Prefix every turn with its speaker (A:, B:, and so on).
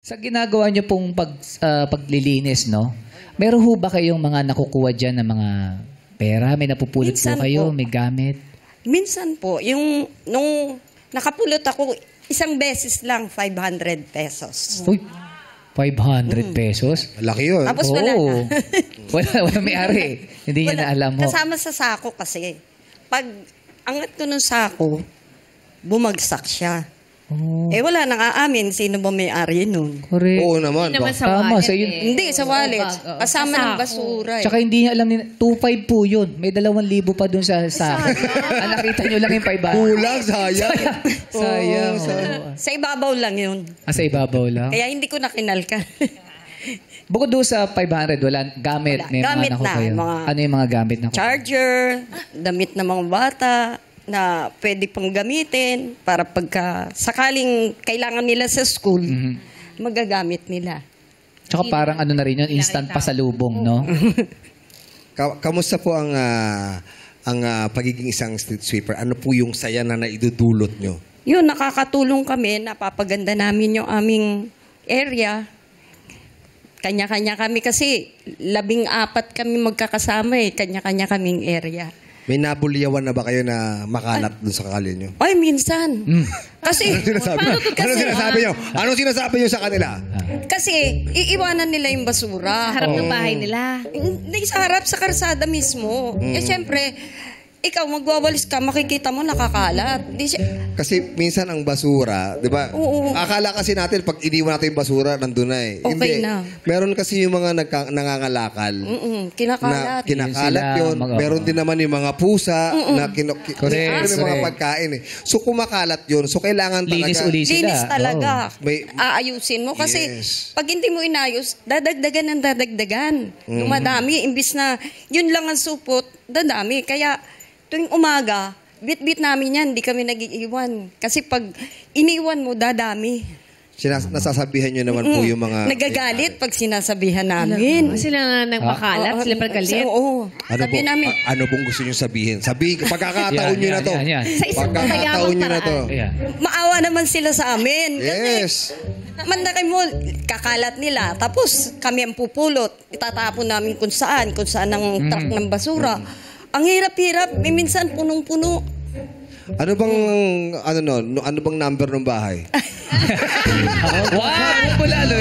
A: Sa ginagawa niyo pong paglilinis, no? Meron ho ba kayong mga nakukuha dyan ng mga pera? May napupulot
B: Minsan
A: po kayo?
B: po.
A: May gamit?
B: Minsan po, nung nakapulot ako, isang beses lang, 500 pesos.
A: Uy, 500 pesos?
C: Malaki yun.
B: Tapos wala
A: Oo.
B: na.
A: wala may-ari. Hindi niya
B: Wala.
A: na alam mo.
B: Kasama sa sako kasi. Pag angat ko ng sako, bumagsak siya.
A: Oh,
B: Wala nang aamin sino ba may-ari nun.
A: correct.
C: Oo naman.
D: Hindi naman sa
A: Tama,
D: wallet
A: sa yun.
D: eh.
B: Hindi, sa wallet.
D: Oo.
B: Kasama
D: Sa
B: ng
D: sako.
B: basura.
A: Tsaka hindi niya alam, 2.5 po yun. May 2,000 pa dun sa akin. Nakita niyo lang yung 500.
C: Kulang, sayang.
A: Sayang.
C: Oo,
A: oo.
B: Sa ibabaw lang yun.
A: Sa ibabaw lang.
B: Kaya hindi ko na kinalkan.
A: Bukod doon sa 500, wala gamit.
B: Wala.
A: May
B: Gamit
A: mga naku
B: na,
A: kayo.
B: mga-
A: Ano yung mga gamit na
B: Charger, damit ng mga bata na pwede pang gamitin para pagka sakaling kailangan nila sa school, magagamit nila.
A: Tsaka parang ano na rin yun, instant pasalubong, no?
C: Kamusta po ang pagiging isang street sweeper? Ano po yung saya na naidudulot nyo?
B: Yun, nakakatulong kami, napapaganda namin yung aming area. Kanya-kanya kami kasi 14 kami magkakasama kanya-kanya kaming area.
C: May nabulyawan na ba kayo na makalat dun sa kalye nyo?
B: Ay, minsan. Kasi,
C: Anong sinasabi? Anong sinasabi nyo? Anong sinasabi nyo sa kanila?
B: kasi iiwanan nila yung basura.
D: Harap ng bahay nila.
B: Hindi sa harap, sa karsada mismo. Siyempre, ikaw magwawalis ka, makikita mo nakakalat.
C: Kasi minsan ang basura, di ba?
B: Oo.
C: Akala kasi natin pag iniwan natin yung basura, nandun na eh.
B: Okay
C: Hindi.
B: na.
C: Meron kasi yung mga nangangalakal.
B: Kinakalat.
C: Na kinakalat
A: Yun sila,
C: yun. Meron din naman yung mga pusa na
A: Correct.
C: may mga pagkain eh. So kumakalat yun. So kailangan
A: Linis
C: talaga.
A: uli sila.
B: Linis talaga.
C: May-
B: Aayusin mo. Kasi
C: Yes.
B: pag hindi mo inayos, dadagdagan ng dadagdagan. Dumadami. Imbis na yun lang ang supot, dadami. Kaya tuwing umaga, bit-bit namin yan. Hindi kami nag-iiwan. Kasi pag iniwan mo, dadami.
C: Nasasabihan nyo naman po yung mga...
B: Nagagalit pag sinasabihan namin.
D: Sila na nagpakalat, sila pagkalit.
B: Oo.
C: Ano
B: Sabi
C: po,
B: namin,
C: ano pong gusto nyo sabihin? Pagkakataon nyo na to.
A: Yan.
D: Sa isang
C: Pagkakataon nyo na to.
A: Ayan.
B: maawa naman sila sa amin.
C: Yes.
B: Mandaki mo, kakalat nila. Tapos kami ang pupulot. Itatapon namin kung saan ang truck ng basura. Ang hirap-hirap. Minsan punong-puno.
C: Ano bang number ng bahay?
A: Wow! Ano po lalo